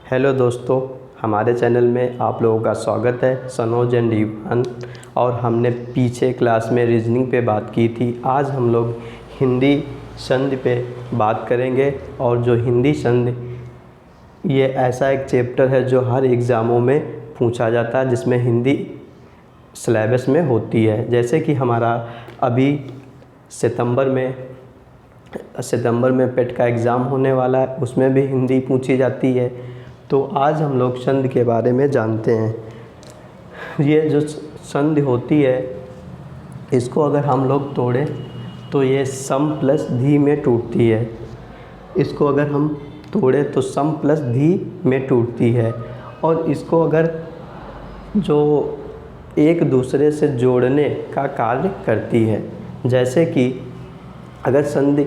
Hello दोस्तों, हमारे channel में आप लोगों का स्वागत है। Sanoj and Evan. और हमने पीछे क्लास में रीजनिंग पे बात की थी। आज हम लोग हिंदी संधि पे बात करेंगे। और जो हिंदी संधि, ये ऐसा एक चैप्टर है जो हर एग्ज़ामों में पूछा जाता है, जिसमें हिंदी सिलेबस में होती है। जैसे कि हमारा अभी सितंबर में पेट का एग्ज़ाम होने वाला है, उसमें भी हिंदी पूछी जाती है। तो आज हम लोग संधि के बारे में जानते हैं। ये जो संधि होती है, इसको अगर हम लोग तोड़ें तो ये सम प्लस धी में टूटती है। इसको अगर हम तोड़ें तो सम प्लस धी में टूटती है। और इसको अगर जो एक दूसरे से जोड़ने का कार्य करती है। जैसे कि अगर संधि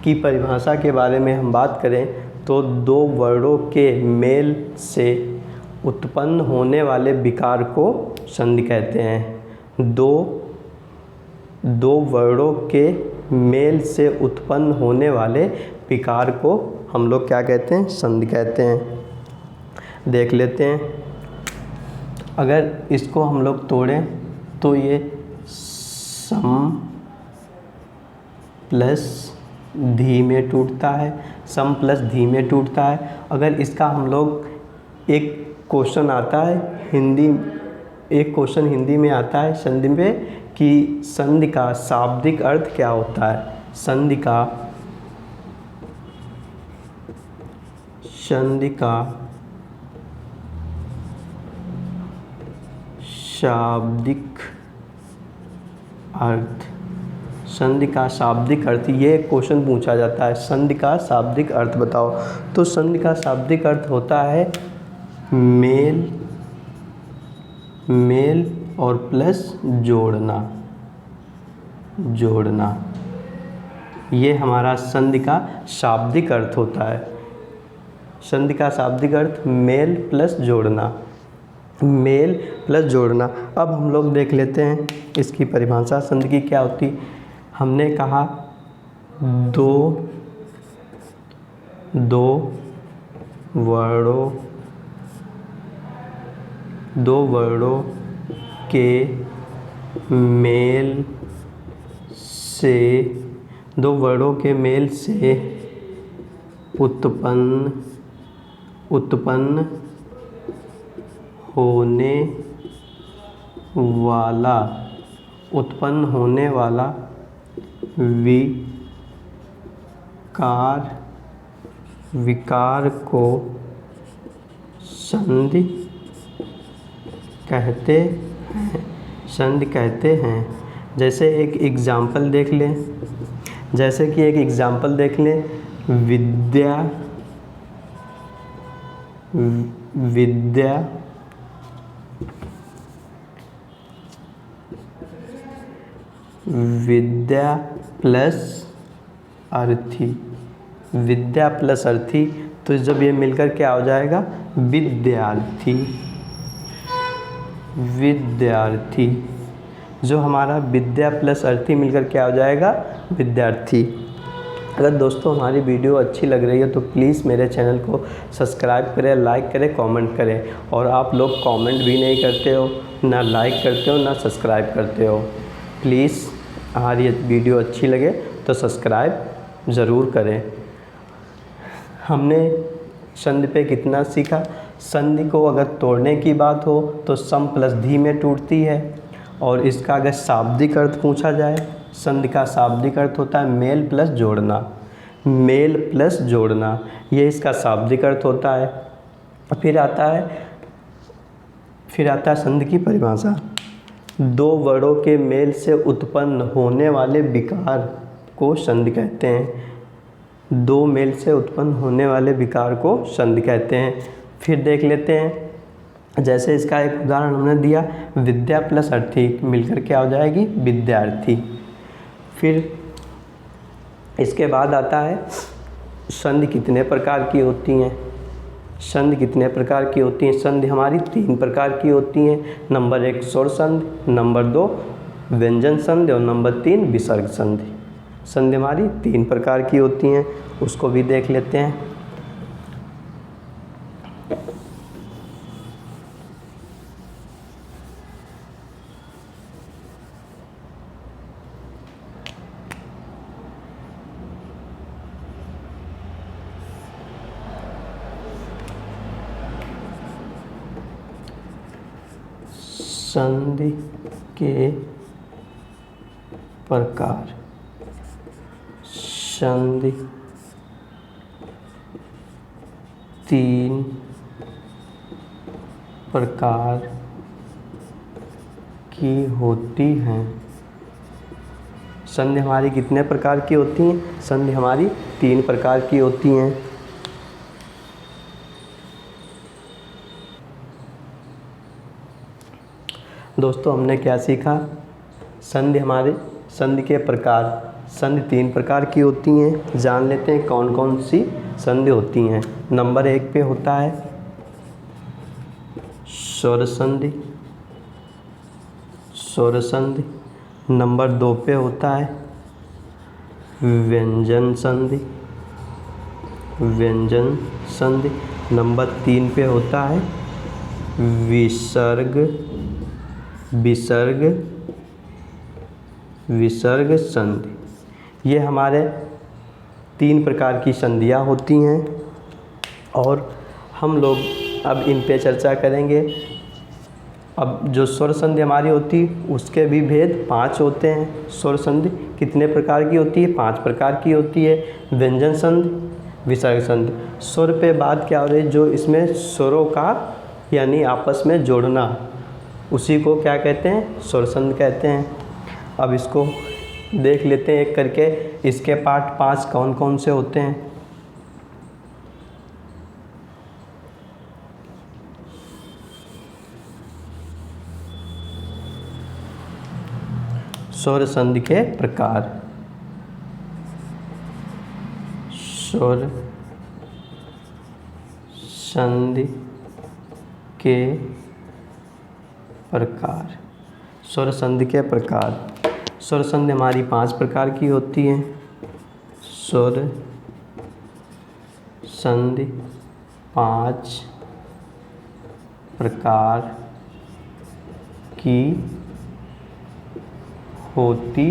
की परिभाषा के बारे में हम बात करें तो दो वर्णों के मेल से उत्पन्न होने वाले विकार को संधि कहते हैं। दो वर्णों के मेल से उत्पन्न होने वाले विकार को हम लोग क्या कहते हैं? संधि कहते हैं। देख लेते हैं। अगर इसको हम लोग तोड़ें तो ये सम प्लस धी में टूटता है। सम प्लस धी में टूटता है। अगर इसका हम लोग एक क्वेश्चन आता है हिंदी में आता है संधि में कि संधि का शाब्दिक अर्थ क्या होता है। संधि का शाब्दिक अर्थ। संधि का शाब्दिक अर्थ, ये क्वेश्चन पूछा जाता है। संधि का शाब्दिक अर्थ बताओ। तो संधि का शाब्दिक अर्थ होता है मेल और प्लस जोड़ना। ये हमारा संधि का शाब्दिक अर्थ होता है। संधि का शाब्दिक अर्थ मेल प्लस जोड़ना। अब हम लोग देख लेते हैं इसकी परिभाषा संधि की क्या होती। हमने कहा दो वर्णों के मेल से उत्पन्न होने वाला विकार को संधि कहते हैं। जैसे एक एग्जाम्पल देख लें। विद्या प्लस अर्थी। तो जब ये मिलकर क्या हो जाएगा? विद्यार्थी। जो हमारा विद्या प्लस अर्थी मिलकर क्या हो जाएगा? विद्यार्थी। अगर दोस्तों हमारी वीडियो अच्छी लग रही है तो प्लीज़ मेरे चैनल को सब्सक्राइब करें, लाइक करें, कमेंट करें। और आप लोग कमेंट भी नहीं करते हो, ना लाइक करते हो, ना सब्सक्राइब करते हो। प्लीज़ हमारी वीडियो अच्छी लगे तो सब्सक्राइब ज़रूर करें। हमने संधि पे कितना सीखा। संधि को अगर तोड़ने की बात हो तो सम प्लस धी में टूटती है। और इसका अगर शाब्दिक अर्थ पूछा जाए, संधि का शाब्दिक अर्थ होता है मेल प्लस जोड़ना। ये इसका शाब्दिक अर्थ होता है। फिर आता है संधि की परिभाषा। दो वर्णों के मेल से उत्पन्न होने वाले विकार को संधि कहते हैं। दो मेल से उत्पन्न होने वाले विकार को संधि कहते हैं। फिर देख लेते हैं। जैसे इसका एक उदाहरण हमने दिया, विद्या प्लस अर्थी मिलकर क्या हो जाएगी? विद्यार्थी। फिर इसके बाद आता है संधि कितने प्रकार की होती हैं। संधि हमारी 3 प्रकार की होती हैं। नंबर 1 स्वर संधि, नंबर 2 व्यंजन संधि और नंबर 3 विसर्ग संधि। संधि हमारी 3 प्रकार की होती हैं, उसको भी देख लेते हैं। संधि के प्रकार। संधि 3 प्रकार की होती हैं। संधि हमारी कितने प्रकार की होती हैं? संधि हमारी 3 प्रकार की होती हैं। दोस्तों हमने क्या सीखा? संधि के प्रकार। संधि 3 प्रकार की होती हैं। जान लेते हैं कौन कौन सी संधि होती हैं। नंबर 1 पे होता है स्वर संधि। स्वर संधि। नंबर 2 पे होता है व्यंजन संधि। व्यंजन संधि। नंबर 3 पे होता है विसर्ग संधि। ये हमारे 3 प्रकार की संधियाँ होती हैं और हम लोग अब इन पे चर्चा करेंगे। अब जो स्वर संधि हमारी होती उसके भी भेद 5 होते हैं। स्वर संधि कितने प्रकार की होती है? 5 प्रकार की होती है। व्यंजन संधि, विसर्ग संधि। स्वर पे बात क्या हो रही है? जो इसमें स्वरों का यानी आपस में जोड़ना, उसी को क्या कहते हैं? स्वर संधि कहते हैं। अब इसको देख लेते हैं एक करके। इसके पार्ट 5 कौन कौन से होते हैं? स्वर संधि के प्रकार। स्वर संधि के प्रकार। स्वर संधि के प्रकार। स्वर संधि हमारी 5 प्रकार की होती हैं। स्वर संधि 5 प्रकार की होती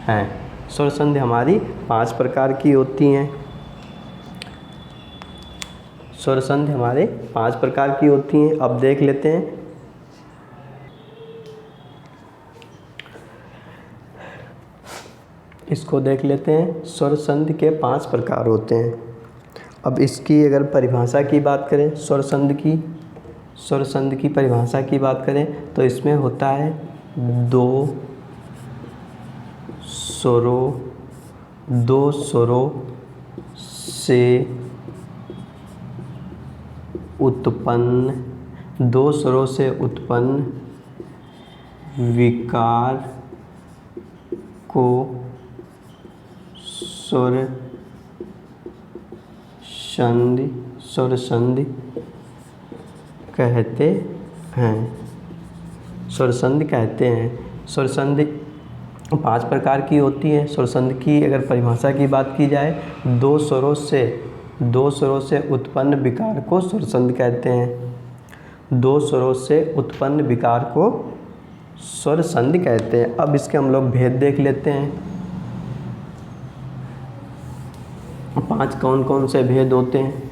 हैं। स्वर संधि हमारी 5 प्रकार की होती हैं। स्वर संधि हमारे 5 प्रकार की होती हैं। अब देख लेते हैं। इसको देख लेते हैं। स्वर संधि के 5 प्रकार होते हैं। अब इसकी अगर परिभाषा की बात करें, स्वर संधि की परिभाषा की बात करें तो इसमें होता है 2 स्वरों से उत्पन्न विकार को स्वर संधि कहते हैं। स्वर संधि कहते हैं। स्वर संधि 5 प्रकार की होती है। स्वर संधि की अगर परिभाषा की बात की जाए, 2 स्वरों से उत्पन्न विकार को स्वर संधि कहते हैं। 2 स्वरों से उत्पन्न विकार को स्वर संधि कहते हैं। अब इसके हम लोग भेद देख लेते हैं। 5 कौन कौन से भेद होते हैं?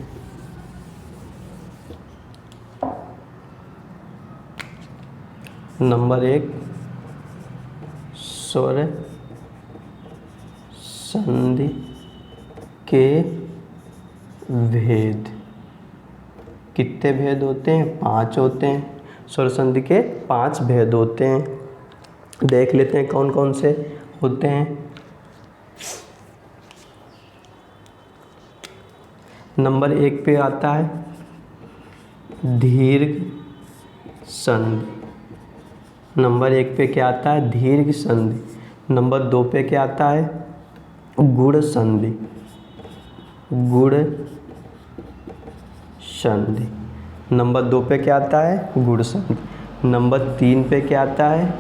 नंबर 1 स्वर संधि के भेद। कितने भेद होते हैं? 5 होते हैं। स्वर संधि के 5 भेद होते हैं। देख लेते हैं कौन कौन से होते हैं। नंबर 1 पे आता है दीर्घ संधि। नंबर 1 पे क्या आता है? दीर्घ संधि। नंबर 2 पे क्या आता है? गुण संधि। नंबर 2 पे क्या आता है? गुण संधि। नंबर 3 पे क्या आता है?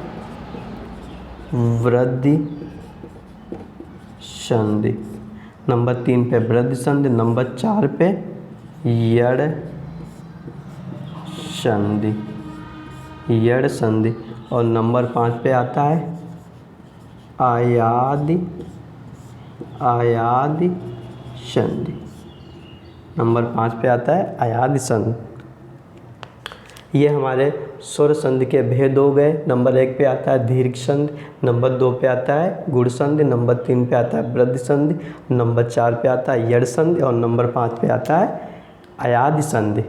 वृद्धि संधि। नंबर 3 पे वृद्धि संधि। नंबर 4 पे यड़ संधि। और नंबर 5 पे आता है आयादी संधि। नंबर 5 पे आता है आयादी संधि। ये हमारे स्वर संधि के भेद हो गए। नंबर 1 पे आता है दीर्घ संधि, नंबर 2 पे आता है गुण संधि, नंबर 3 पे आता है वृद्धि संधि, नंबर 4 पे आता है यड़ संधि और नंबर 5 पे आता है अयाधि संधि।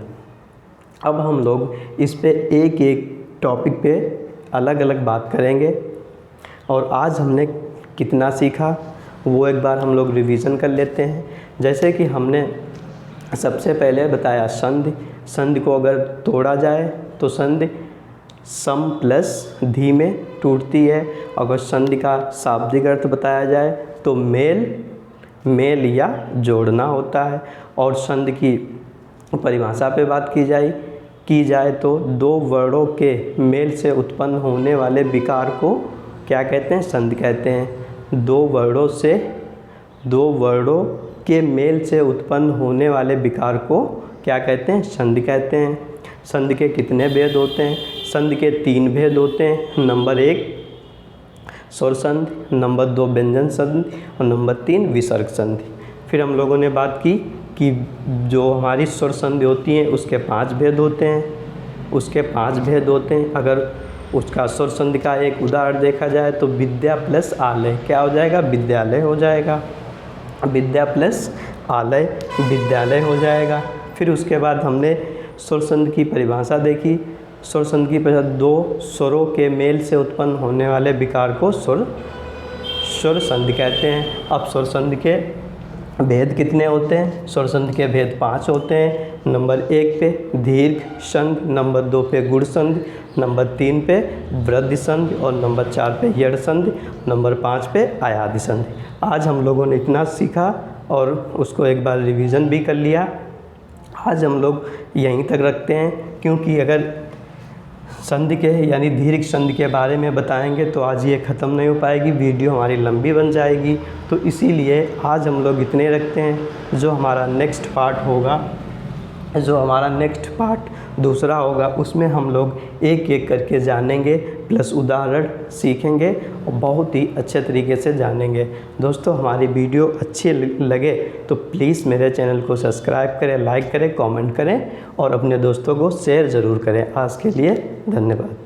अब हम लोग इस पे एक एक टॉपिक पे अलग अलग बात करेंगे और आज हमने कितना सीखा वो एक बार हम लोग रिवीजन कर लेते हैं। जैसे कि हमने सबसे पहले बताया संधि, संधि को अगर तोड़ा जाए तो संधि सम प्लस धी में टूटती है। अगर संधि का शाब्दिक अर्थ बताया जाए तो मेल या जोड़ना होता है। और संधि की परिभाषा पे बात की जाए तो दो वर्णों के मेल से उत्पन्न होने वाले विकार को क्या कहते हैं? संधि कहते हैं। दो वर्णों के मेल से उत्पन्न होने वाले विकार को क्या कहते हैं? संधि कहते हैं। संधि के कितने भेद होते हैं? संधि के 3 भेद होते हैं। नंबर 1 स्वर संधि, नंबर 2 व्यंजन संधि और नंबर 3 विसर्ग संधि। फिर हम लोगों ने बात की कि जो हमारी स्वर संधि होती है उसके 5 भेद होते हैं। अगर उसका स्वर संधि का एक उदाहरण देखा जाए तो विद्या प्लस आलय क्या हो जाएगा? विद्यालय हो जाएगा। विद्या प्लस आलय विद्यालय हो जाएगा। फिर उसके बाद हमने स्वर संधि की परिभाषा देखी। स्वर संधि की परिभाषा 2 स्वरों के मेल से उत्पन्न होने वाले विकार को स्वर संधि कहते हैं। अब स्वर संधि के भेद कितने होते हैं? स्वर संधि के भेद 5 होते हैं। नंबर 1 पे दीर्घ संधि, नंबर 2 पे गुण संधि, नंबर 3 पे वृद्धि संधि और नंबर 4 पे यड़ संधि, नंबर 5 पे अयाधि संधि। आज हम लोगों ने इतना सीखा और उसको एक बार रिवीजन भी कर लिया। आज हम लोग यहीं तक रखते हैं, क्योंकि अगर संधि के यानी दीर्घ संधि के बारे में बताएंगे तो आज ये ख़त्म नहीं हो पाएगी, वीडियो हमारी लंबी बन जाएगी। तो इसीलिए आज हम लोग इतने रखते हैं। जो हमारा नेक्स्ट पार्ट दूसरा होगा उसमें हम लोग एक एक करके जानेंगे, प्लस उदाहरण सीखेंगे और बहुत ही अच्छे तरीके से जानेंगे। दोस्तों हमारी वीडियो अच्छी लगे तो प्लीज़ मेरे चैनल को सब्सक्राइब करें, लाइक करें, कमेंट करें और अपने दोस्तों को शेयर ज़रूर करें। आज के लिए धन्यवाद।